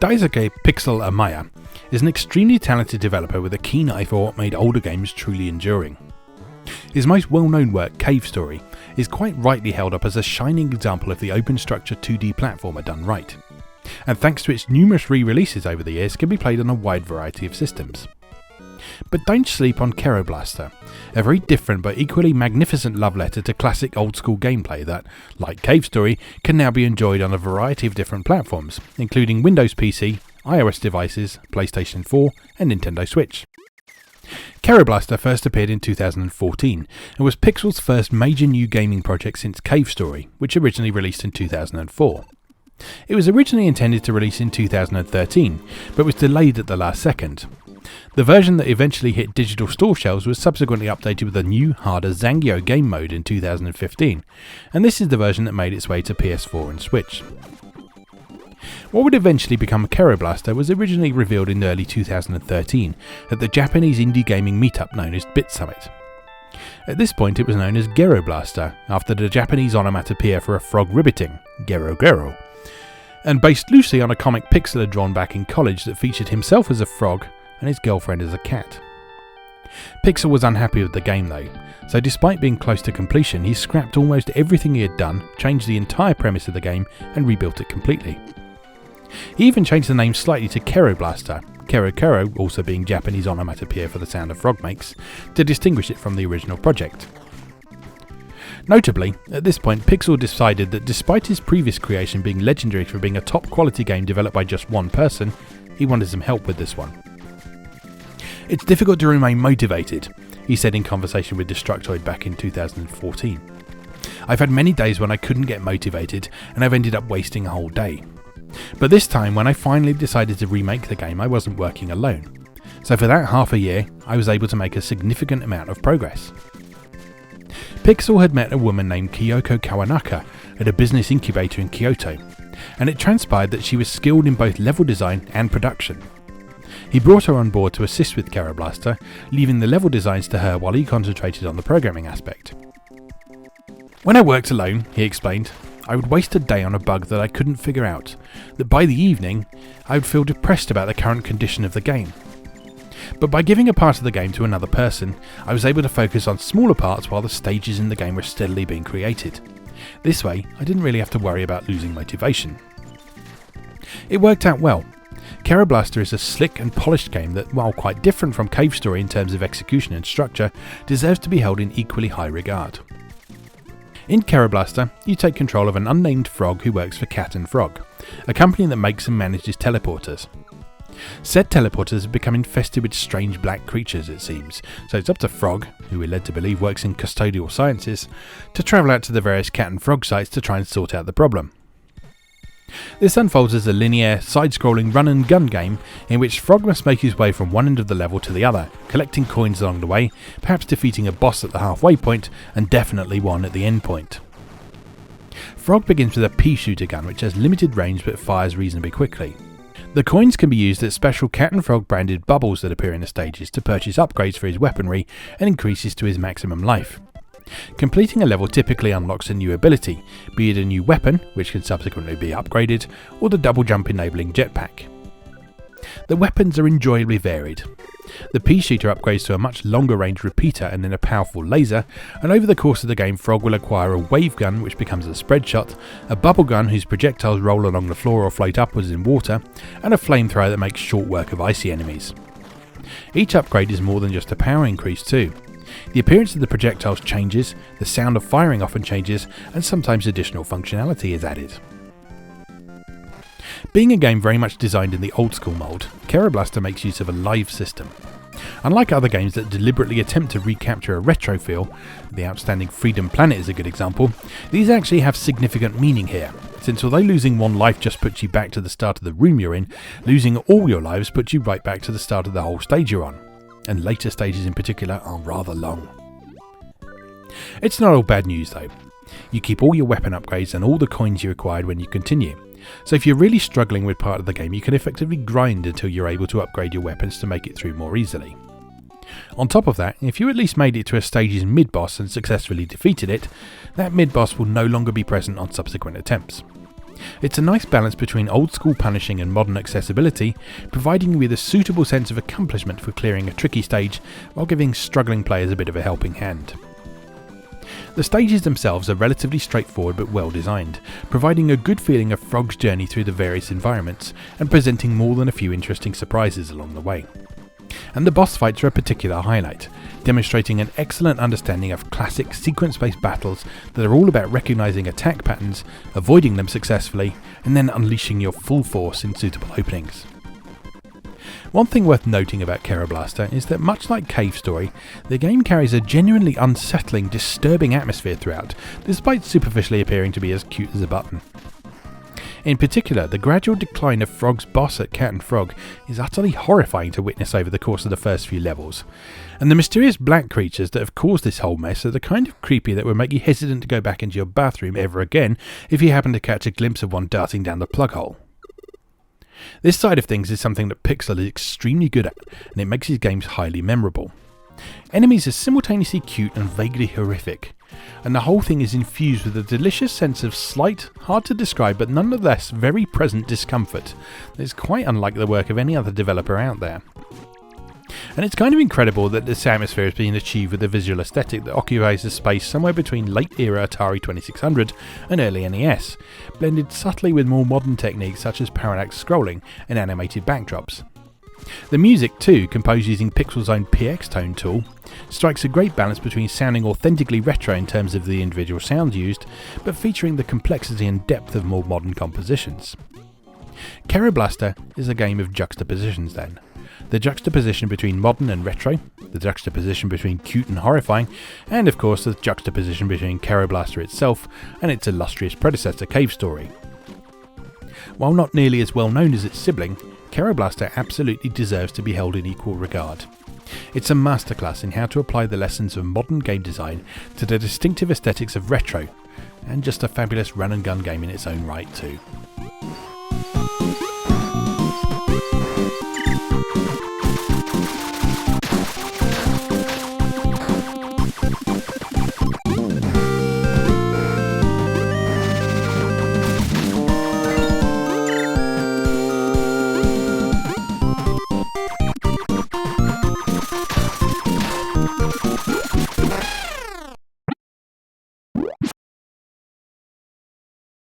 Daisuke Pixel Amaya is an extremely talented developer with a keen eye for what made older games truly enduring. His most well-known work, Cave Story, is quite rightly held up as a shining example of the open structure 2D platformer done right, and thanks to its numerous re-releases over the years can be played on a wide variety of systems. But don't sleep on Kero Blaster, a very different but equally magnificent love letter to classic old school gameplay that, like Cave Story, can now be enjoyed on a variety of different platforms, including Windows PC, iOS devices, PlayStation 4 and Nintendo Switch. Kero Blaster first appeared in 2014 and was Pixel's first major new gaming project since Cave Story, which originally released in 2004. It was originally intended to release in 2013, but was delayed at the last second. The version that eventually hit digital store shelves was subsequently updated with a new, harder Zangyo game mode in 2015, and this is the version that made its way to PS4 and Switch. What would eventually become Kero Blaster was originally revealed in early 2013 at the Japanese indie gaming meetup known as Bit Summit. At this point it was known as Kero Blaster, after the Japanese onomatopoeia for a frog ribbiting, Gero Gero, and based loosely on a comic Pixel had drawn back in college that featured himself as a frog and his girlfriend as a cat. Pixel was unhappy with the game though, so despite being close to completion he scrapped almost everything he had done, changed the entire premise of the game and rebuilt it completely. He even changed the name slightly to Kero Blaster, Kero Kero also being Japanese onomatopoeia for the sound a frog makes, to distinguish it from the original project. Notably, at this point Pixel decided that despite his previous creation being legendary for being a top quality game developed by just one person, he wanted some help with this one. "It's difficult to remain motivated," he said in conversation with Destructoid back in 2014. "I've had many days when I couldn't get motivated and I've ended up wasting a whole day. But this time when I finally decided to remake the game I wasn't working alone. So for that half a year I was able to make a significant amount of progress." Pixel had met a woman named Kyoko Kawanaka at a business incubator in Kyoto, and it transpired that she was skilled in both level design and production. He brought her on board to assist with Kero Blaster, leaving the level designs to her while he concentrated on the programming aspect. "When I worked alone," he explained, "I would waste a day on a bug that I couldn't figure out, that by the evening I would feel depressed about the current condition of the game. But by giving a part of the game to another person, I was able to focus on smaller parts while the stages in the game were steadily being created. This way, I didn't really have to worry about losing motivation." It worked out well. Kero Blaster is a slick and polished game that, while quite different from Cave Story in terms of execution and structure, deserves to be held in equally high regard. In Kero Blaster, you take control of an unnamed frog who works for Cat and Frog, a company that makes and manages teleporters. Said teleporters have become infested with strange black creatures, it seems, so it's up to Frog, who we're led to believe works in custodial sciences, to travel out to the various Cat and Frog sites to try and sort out the problem. This unfolds as a linear, side-scrolling run-and-gun game in which Frog must make his way from one end of the level to the other, collecting coins along the way, perhaps defeating a boss at the halfway point, and definitely one at the end point. Frog begins with a pea shooter gun which has limited range but fires reasonably quickly. The coins can be used as special Cat and Frog branded bubbles that appear in the stages to purchase upgrades for his weaponry and increases to his maximum life. Completing a level typically unlocks a new ability, be it a new weapon, which can subsequently be upgraded, or the double jump enabling jetpack. The weapons are enjoyably varied. The pea shooter upgrades to a much longer range repeater and then a powerful laser, and over the course of the game Frog will acquire a wave gun which becomes a spread shot, a bubble gun whose projectiles roll along the floor or float upwards in water, and a flamethrower that makes short work of icy enemies. Each upgrade is more than just a power increase too. The appearance of the projectiles changes, the sound of firing often changes, and sometimes additional functionality is added. Being a game very much designed in the old school mould, Kero Blaster makes use of a live system. Unlike other games that deliberately attempt to recapture a retro feel, the outstanding Freedom Planet is a good example, these actually have significant meaning here, since although losing one life just puts you back to the start of the room you're in, losing all your lives puts you right back to the start of the whole stage you're on. And later stages in particular are rather long. It's not all bad news though. You keep all your weapon upgrades and all the coins you acquired when you continue. So if you're really struggling with part of the game, you can effectively grind until you're able to upgrade your weapons to make it through more easily. On top of that, if you at least made it to a stage's mid-boss and successfully defeated it, that mid-boss will no longer be present on subsequent attempts. It's a nice balance between old school punishing and modern accessibility, providing you with a suitable sense of accomplishment for clearing a tricky stage while giving struggling players a bit of a helping hand. The stages themselves are relatively straightforward but well designed, providing a good feeling of Frog's journey through the various environments and presenting more than a few interesting surprises along the way. And the boss fights are a particular highlight, demonstrating an excellent understanding of classic sequence-based battles that are all about recognising attack patterns, avoiding them successfully, and then unleashing your full force in suitable openings. One thing worth noting about Kero Blaster is that much like Cave Story, the game carries a genuinely unsettling, disturbing atmosphere throughout, despite superficially appearing to be as cute as a button. In particular, the gradual decline of Frog's boss at Cat and Frog is utterly horrifying to witness over the course of the first few levels, and the mysterious black creatures that have caused this whole mess are the kind of creepy that would make you hesitant to go back into your bathroom ever again if you happen to catch a glimpse of one darting down the plug hole. This side of things is something that Pixel is extremely good at, and it makes his games highly memorable. Enemies are simultaneously cute and vaguely horrific, and the whole thing is infused with a delicious sense of slight, hard to describe but nonetheless very present discomfort that is quite unlike the work of any other developer out there. And it's kind of incredible that this atmosphere has been achieved with a visual aesthetic that occupies a space somewhere between late era Atari 2600 and early NES, blended subtly with more modern techniques such as parallax scrolling and animated backdrops. The music too, composed using Pixel's own PX Tone tool, strikes a great balance between sounding authentically retro in terms of the individual sounds used, but featuring the complexity and depth of more modern compositions. Kero Blaster is a game of juxtapositions then. The juxtaposition between modern and retro, the juxtaposition between cute and horrifying, and of course the juxtaposition between Kero Blaster itself and its illustrious predecessor Cave Story. While not nearly as well known as its sibling, Kero Blaster absolutely deserves to be held in equal regard. It's a masterclass in how to apply the lessons of modern game design to the distinctive aesthetics of retro, and just a fabulous run and gun game in its own right too.